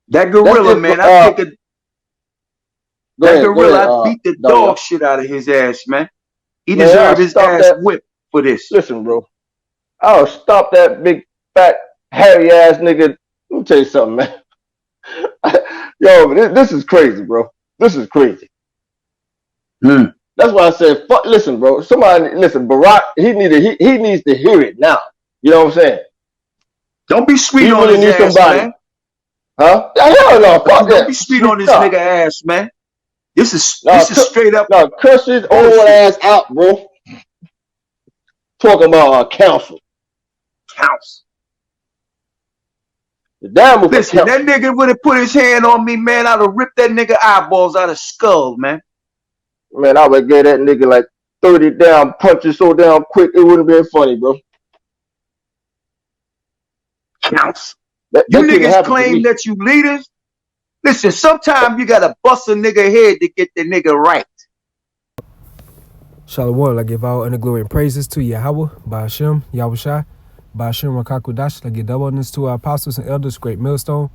That That's gorilla, if man, that go gorilla, ahead, I beat the Daniel. dog shit out of his ass, man. He Man, I'll deserved his stop ass that. whipped for this. Listen, bro. I'll stop that big fat hairy ass nigga. Let me tell you something, man. Yo, this is crazy, bro. This is crazy. Hmm. That's why I said, fuck. Listen, bro. Somebody listen. Barack, he needs to hear it now. You know what I'm saying? Don't be sweet He on really his needs ass, somebody, man. huh? Yeah, hell no, fuck Don't be that. sweet on this Nah, nigga ass, man. This is nah, this is straight up nah. Cuss his old bullshit. ass out, bro. Talking about counsel. Counts. The damn with a Listen, that counsel. nigga would have put his hand on me, man. I'd have ripped that nigga eyeballs out of skull, man. Man, I would get that nigga like 30 down punches so damn quick it wouldn't be funny, bro. Counts. You That couldn't niggas happen to claim me. that you leaders. Listen, sometimes you gotta bust a nigga head to get the nigga right. Shalom, I give all honor, glory, and praises to Yahawah, Ba'ashem, Yahawashi, Ba'ashem, Rakakudash, I give double honors to our apostles and elders, great millstone.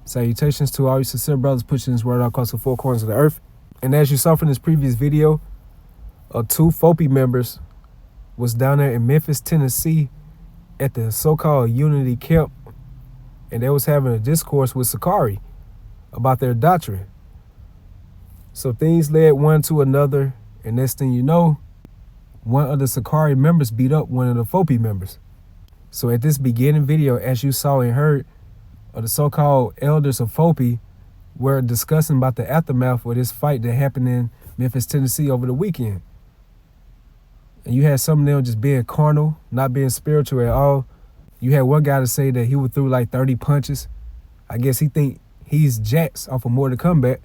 Salutations to all you sincere brothers pushing this word out across the four corners of the earth. And as you saw from this previous video, two FOPI members was down there in Memphis, Tennessee at the so-called Unity Camp, and they was having a discourse with Sakari about their doctrine. So things led one to another, and next thing you know, one of the Sakari members beat up one of the FOPI members. So at this beginning video, as you saw and heard, the so-called elders of FOPI were discussing about the aftermath of this fight that happened in Memphis, Tennessee over the weekend. And you had some of them just being carnal, not being spiritual at all. You had one guy to say that he would through like 30 punches. I guess he think he's jacks off of more to combat.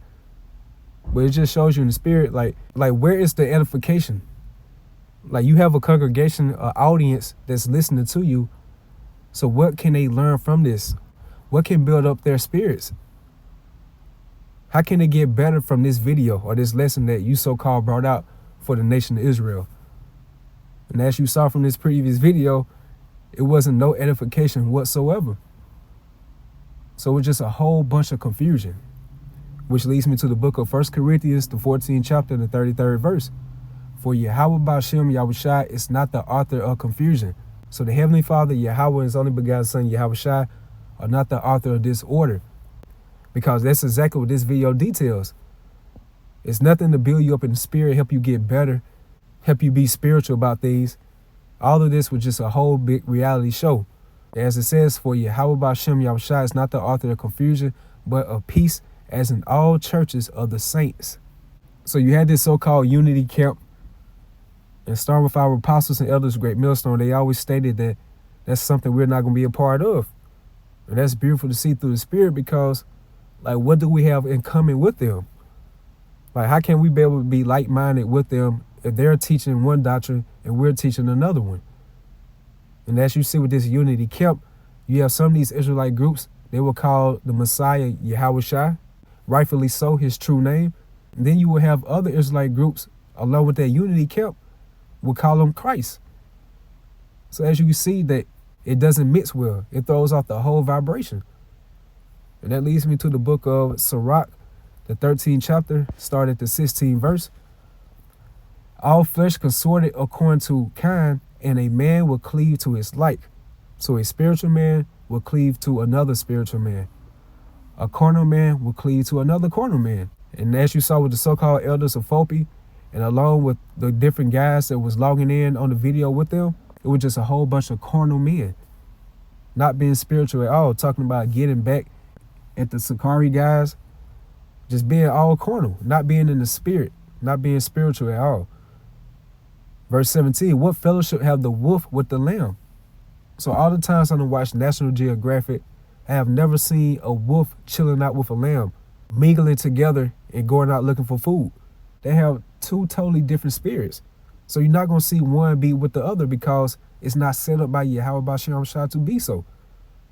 But it just shows you in the spirit, like where is the edification? Like you have a congregation, an audience that's listening to you. So what can they learn from this? What can build up their spirits? How can they get better from this video or this lesson that you so-called brought out for the nation of Israel? And as you saw from this previous video, it wasn't no edification whatsoever. So it's just a whole bunch of confusion, which leads me to the book of 1 Corinthians, the 14th chapter, the 33rd verse. For Yahawah Ba'ashem Yahawashi is not the author of confusion. So the Heavenly Father, Yahawah, and His only begotten Son, Yahawashi, are not the author of disorder. Because that's exactly what this video details. It's nothing to build you up in the spirit, help you get better, help you be spiritual about things. All of this was just a whole big reality show. As it says, for Yahawah Ba'ashem Yahawashi is not the author of confusion, but of peace, as in all churches of the saints. So you had this so-called unity camp, and starting with our apostles and elders, great millstone, they always stated that that's something we're not going to be a part of. And that's beautiful to see through the spirit because, like, what do we have in common with them? Like, how can we be able to be like-minded with them if they're teaching one doctrine and we're teaching another one? And as you see with this unity camp, you have some of these Israelite groups, they will call the Messiah Yahawashi, rightfully so, his true name. And then you will have other Israelite groups, along with that unity camp, will call him Christ. So as you can see that it doesn't mix well. It throws off the whole vibration. And that leads me to the book of Sirach, the 13th chapter, start at the 16th verse. All flesh consorted according to kind, and a man will cleave to his like. So a spiritual man will cleave to another spiritual man. A carnal man will cleave to another carnal man. And as you saw with the so-called elders of FOPI, and along with the different guys that was logging in on the video with them, it was just a whole bunch of carnal men, not being spiritual at all, talking about getting back at the Sakari guys, just being all carnal, not being in the spirit, not being spiritual at all. Verse 17, what fellowship have the wolf with the lamb? So all the times I watched National Geographic, I have never seen a wolf chilling out with a lamb, mingling together and going out looking for food. They have two totally different spirits. So you're not going to see one be with the other because it's not set up by Yahawah Ba'ashem to be so.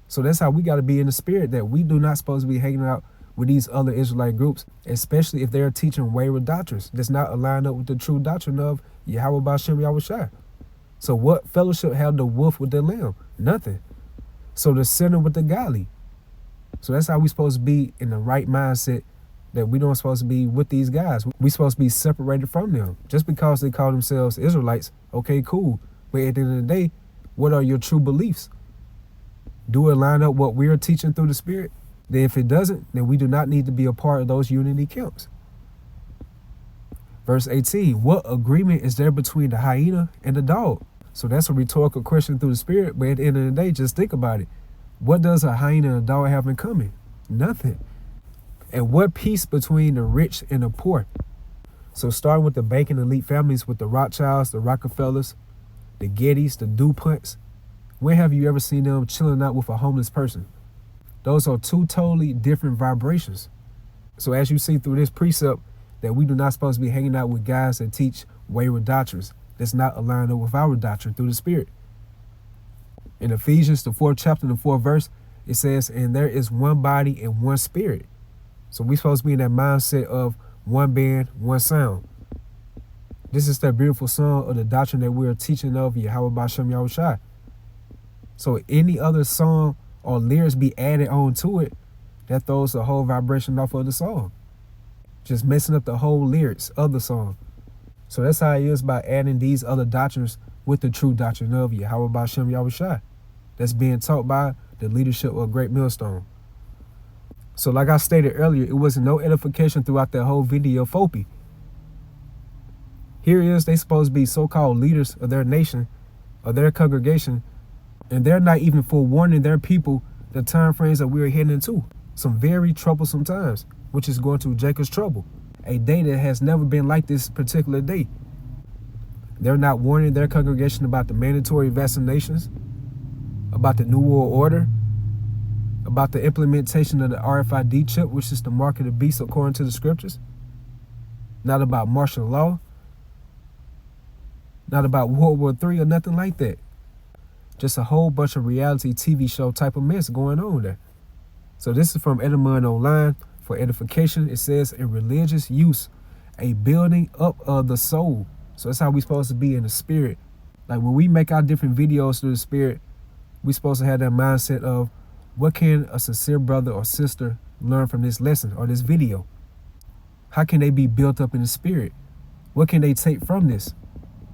So that's how we got to be in the spirit, that we do not supposed to be hanging out with these other Israelite groups, especially if they're teaching wayward doctrines that's not aligned up with the true doctrine of Yahawah Ba'ashem Yahawashi. So what fellowship have the wolf with the lamb? Nothing. So the sinner with the godly. So that's how we supposed to be in the right mindset, that we don't supposed to be with these guys. We supposed to be separated from them. Just because they call themselves Israelites, okay, cool. But at the end of the day, what are your true beliefs? Do it line up what we are teaching through the Spirit? Then if it doesn't, then we do not need to be a part of those unity camps. Verse 18, what agreement is there between the hyena and the dog? So that's a rhetorical question through the Spirit, but at the end of the day, just think about it. What does a hyena and a dog have in common? Nothing. And what peace between the rich and the poor? So starting with the banking elite families with the Rothschilds, the Rockefellers, the Gettys, the DuPonts, when have you ever seen them chilling out with a homeless person? Those are two totally different vibrations. So as you see through this precept, that we do not supposed to be hanging out with guys that teach wayward doctrines that's not aligned up with our doctrine through the Spirit. In Ephesians, the 4th chapter, the 4th verse, it says, and there is one body and one spirit. So we're supposed to be in that mindset of one band, one sound. This is that beautiful song of the doctrine that we're teaching of Yahawashi. So any other song or lyrics be added on to it, that throws the whole vibration off of the song. Just messing up the whole lyrics of the song. So that's how it is by adding these other doctrines with the true doctrine of Yahawashi that's being taught by the leadership of Great Millstone. So like I stated earlier, it wasn't no edification throughout that whole video Fopi. Here is they supposed to be so-called leaders of their nation, of their congregation, and they're not even forewarning their people the time frames that we're heading into. Some very troublesome times, which is going to Jacob's trouble. A day that has never been like this particular day. They're not warning their congregation about the mandatory vaccinations, about the New World Order, about the implementation of the RFID chip, which is the mark of the beast according to the scriptures. Not about martial law. Not about World War III or nothing like that. Just a whole bunch of reality TV show type of mess going on there. So this is from Edmund Online. For edification, it says in religious use, a building up of the soul. So that's how we're supposed to be in the Spirit. Like when we make our different videos through the Spirit, we're supposed to have that mindset of what can a sincere brother or sister learn from this lesson or this video? How can they be built up in the Spirit? What can they take from this?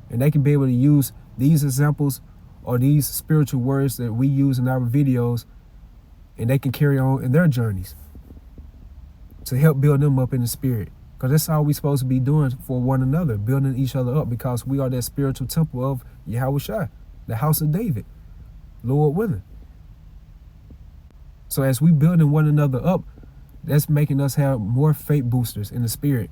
And they can be able to use these examples or these spiritual words that we use in our videos, and they can carry on in their journeys to help build them up in the Spirit. Because that's all we're supposed to be doing for one another, building each other up, because we are that spiritual temple of Yahawashi, the house of David, Lord willing. So as we building one another up, that's making us have more faith boosters in the Spirit.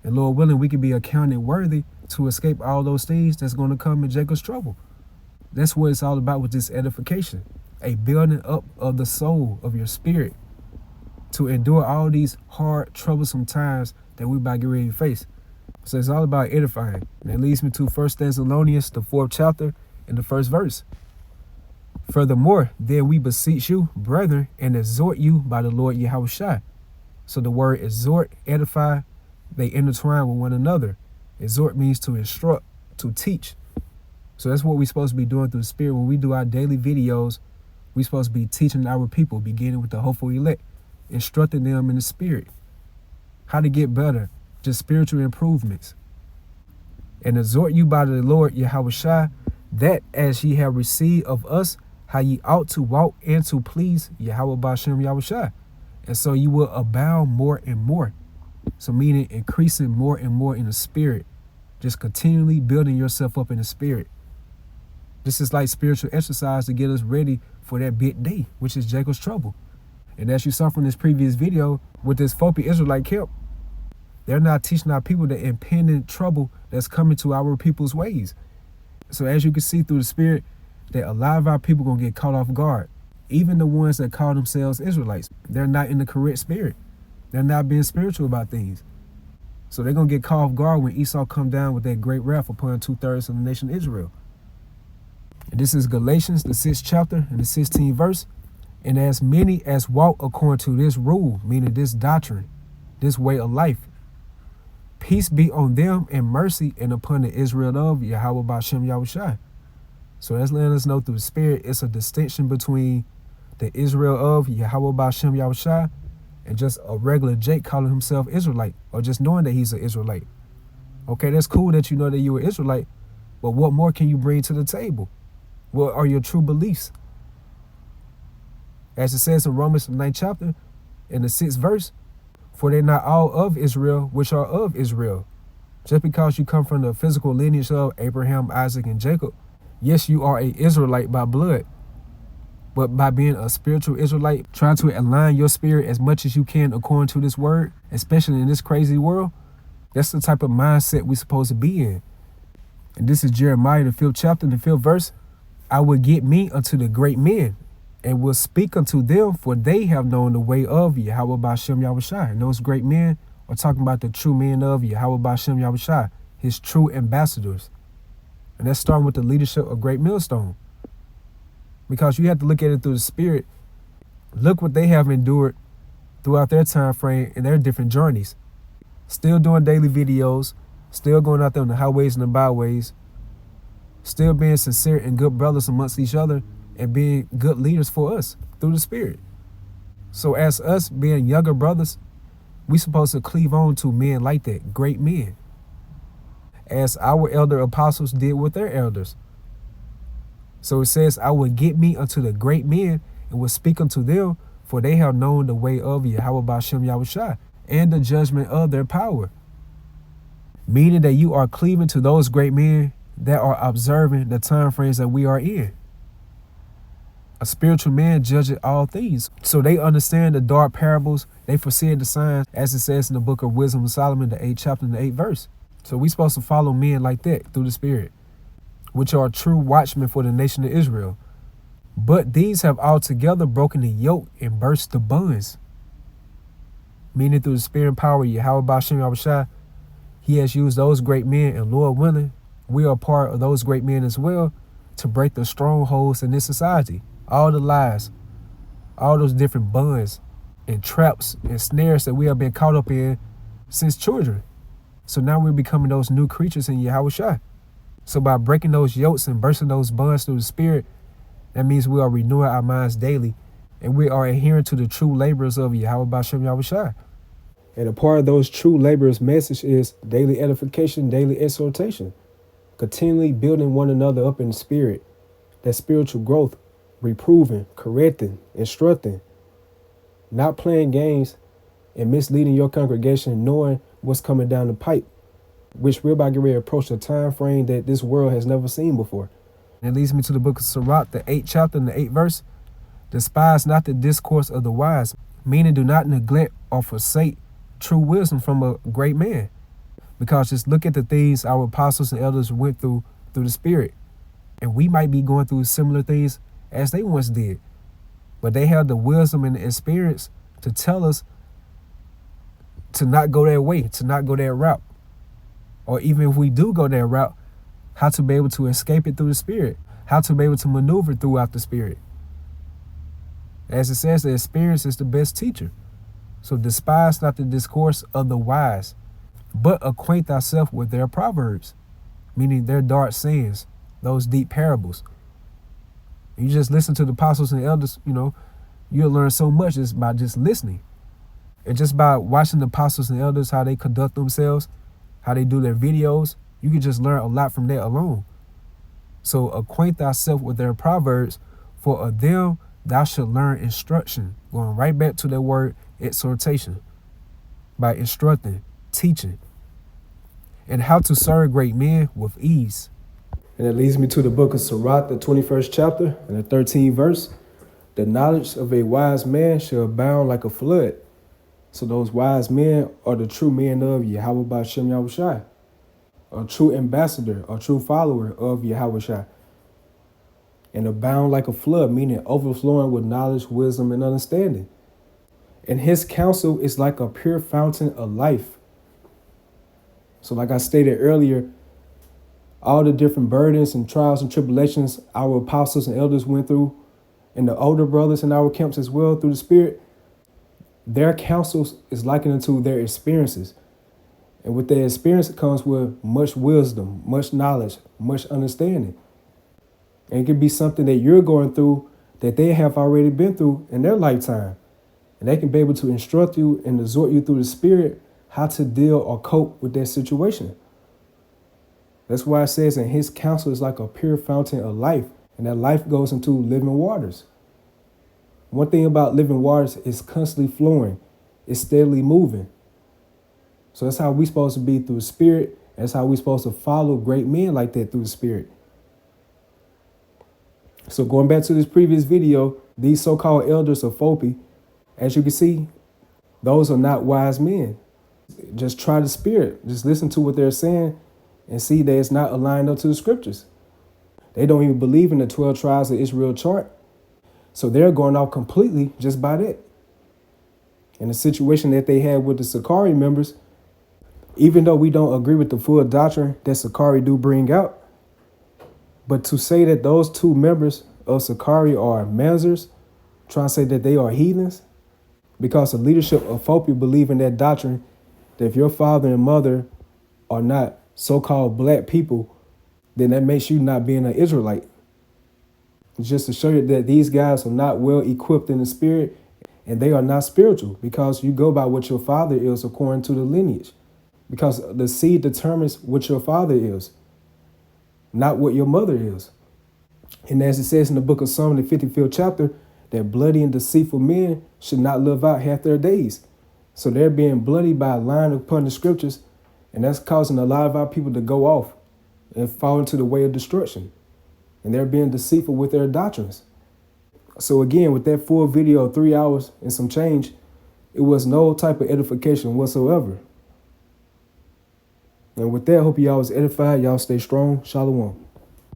And Lord willing, we can be accounted worthy to escape all those things that's going to come in Jacob's trouble. That's what it's all about with this edification. A building up of the soul, of your spirit, to endure all these hard, troublesome times that we about to get ready to face. So it's all about edifying. And it leads me to 1 Thessalonians, the 4th chapter, and the 1st verse. Furthermore, then we beseech you, brethren, and exhort you by the Lord Yahawashi. So the word exhort, edify, they intertwine with one another. Exhort means to instruct, to teach. So that's what we're supposed to be doing through the Spirit. When we do our daily videos, we're supposed to be teaching our people, beginning with the hopeful elect, instructing them in the Spirit, how to get better, just spiritual improvements. And exhort you by the Lord Yahawashi, that as ye have received of us, how ye ought to walk and to please Yahawashi. And so you will abound more and more. So meaning increasing more and more in the Spirit, just continually building yourself up in the Spirit. This is like spiritual exercise to get us ready for that big day, which is Jacob's trouble. And as you saw from this previous video with this Fopi Israelite camp, they're not teaching our people the impending trouble that's coming to our people's ways. So as you can see through the Spirit, that a lot of our people going to get caught off guard. Even the ones that call themselves Israelites, they're not in the correct spirit. They're not being spiritual about things. So they're going to get caught off guard when Esau come down with that great wrath upon 2/3 of the nation of Israel. And this is Galatians, the 6th chapter and the 16th verse. And as many as walk according to this rule, meaning this doctrine, this way of life, peace be on them and mercy and upon the Israel of Yahawashi. So that's letting us know through the Spirit, it's a distinction between the Israel of Yahweh Ba'Shem Yahawashi, and just a regular Jake calling himself Israelite, or just knowing that he's an Israelite. Okay, that's cool that you know that you're an Israelite, but what more can you bring to the table? What are your true beliefs? As it says in Romans 9th chapter, in the 6th verse, for they're not all of Israel which are of Israel. Just because you come from the physical lineage of Abraham, Isaac, and Jacob, yes, you are an Israelite by blood. But by being a spiritual Israelite, trying to align your spirit as much as you can according to this word, especially in this crazy world, that's the type of mindset we're supposed to be in. And this is Jeremiah, the 5th chapter, the 5th verse. I will get me unto the great men, and will speak unto them, for they have known the way of Yahweh Ba'Shem Yahawashi. And those great men are talking about the true men of Yahweh Ba'Shem Yahawashi, his true ambassadors. And that's starting with the leadership of Great Millstone. Because you have to look at it through the spirit. Look what they have endured throughout their time frame and their different journeys. Still doing daily videos, still going out there on the highways and the byways, still being sincere and good brothers amongst each other, and being good leaders for us through the spirit. So as us being younger brothers, we supposed to cleave on to men like that, great men, as our elder apostles did with their elders. So it says, I will get me unto the great men, and will speak unto them, for they have known the way of Yahweh Ba'Shem Yahawashi, and the judgment of their power. Meaning that you are cleaving to those great men that are observing the time frames that we are in. A spiritual man judges all things. So they understand the dark parables. They foresee the signs, as it says in the book of Wisdom of Solomon, the 8th chapter and the 8th verse. So we supposed to follow men like that through the spirit, which are true watchmen for the nation of Israel. But these have altogether broken the yoke and burst the bonds. Meaning through the spirit and power of Yahweh Ba'Shem Yahawashi, he has used those great men, and Lord willing, we are part of those great men as well, to break the strongholds in this society. All the lies, all those different bonds and traps and snares that we have been caught up in since children. So now we're becoming those new creatures in Yahawashi. So by breaking those yokes and bursting those bonds through the spirit, that means we are renewing our minds daily, and we are adhering to the true laborers of Yahweh Ba'Shem Yahawashi. And a part of those true laborers' message is daily edification, daily exhortation, continually building one another up in the spirit, that spiritual growth, reproving, correcting, instructing, not playing games and misleading your congregation, knowing what's coming down the pipe, which we're about to get ready to approach a time frame that this world has never seen before. And it leads me to the book of Sirach, the 8th chapter and the 8th verse. Despise not the discourse of the wise, meaning do not neglect or forsake true wisdom from a great man. Because just look at the things our apostles and elders went through the spirit. And we might be going through similar things as they once did. But they have the wisdom and the experience to tell us to not go that way, to not go that route. Or even if we do go that route, how to be able to escape it through the spirit, how to be able to maneuver throughout the spirit. As it says, the experience is the best teacher. So despise not the discourse of the wise, but acquaint thyself with their proverbs, meaning their dark sayings, those deep parables. You just listen to the apostles and elders, you'll learn so much just by just listening. And just by watching the apostles and elders, how they conduct themselves, how they do their videos, you can just learn a lot from that alone. So acquaint thyself with their proverbs, for of them thou shalt learn instruction. Going right back to that word exhortation, by instructing, teaching, and how to serve great men with ease. And it leads me to the book of Sirach, the 21st chapter and the 13th verse. The knowledge of a wise man shall abound like a flood. So those wise men are the true men of Yahweh Ba'Shem Yahawashi, a true ambassador, a true follower of Yahawashi. And abound like a flood, meaning overflowing with knowledge, wisdom, and understanding. And his counsel is like a pure fountain of life. So like I stated earlier, all the different burdens and trials and tribulations our apostles and elders went through, and the older brothers in our camps as well through the spirit, their counsels is likened unto their experiences. And with their experience comes with much wisdom, much knowledge, much understanding. And it could be something that you're going through that they have already been through in their lifetime. And they can be able to instruct you and exhort you through the Spirit how to deal or cope with that situation. That's why it says, and his counsel is like a pure fountain of life, and that life goes into living waters. One thing about living waters is constantly flowing. It's steadily moving. So that's how we're supposed to be through the Spirit. That's how we're supposed to follow great men like that through the Spirit. So going back to this previous video, these so-called elders of FOPI, as you can see, those are not wise men. Just try the Spirit. Just listen to what they're saying and see that it's not aligned up to the scriptures. They don't even believe in the 12 tribes of Israel chart. So they're going off completely just by that. And the situation that they had with the Sakari members, even though we don't agree with the full doctrine that Sakari do bring out, but to say that those two members of Sakari are Mazars, trying to say that they are heathens, because the leadership of FOPI believe in that doctrine that if your father and mother are not so-called black people, then that makes you not being an Israelite. Just to show you that these guys are not well equipped in the spirit and they are not spiritual, because you go by what your father is according to the lineage. Because the seed determines what your father is, not what your mother is. And as it says in the book of Psalm, the 55th chapter, that bloody and deceitful men should not live out half their days. So they're being bloody by lying upon the scriptures, and that's causing a lot of our people to go off and fall into the way of destruction. And they're being deceitful with their doctrines. So again, with that full video of 3 hours and some change, it was no type of edification whatsoever. And with that, I hope y'all was edified. Y'all stay strong. Shalom.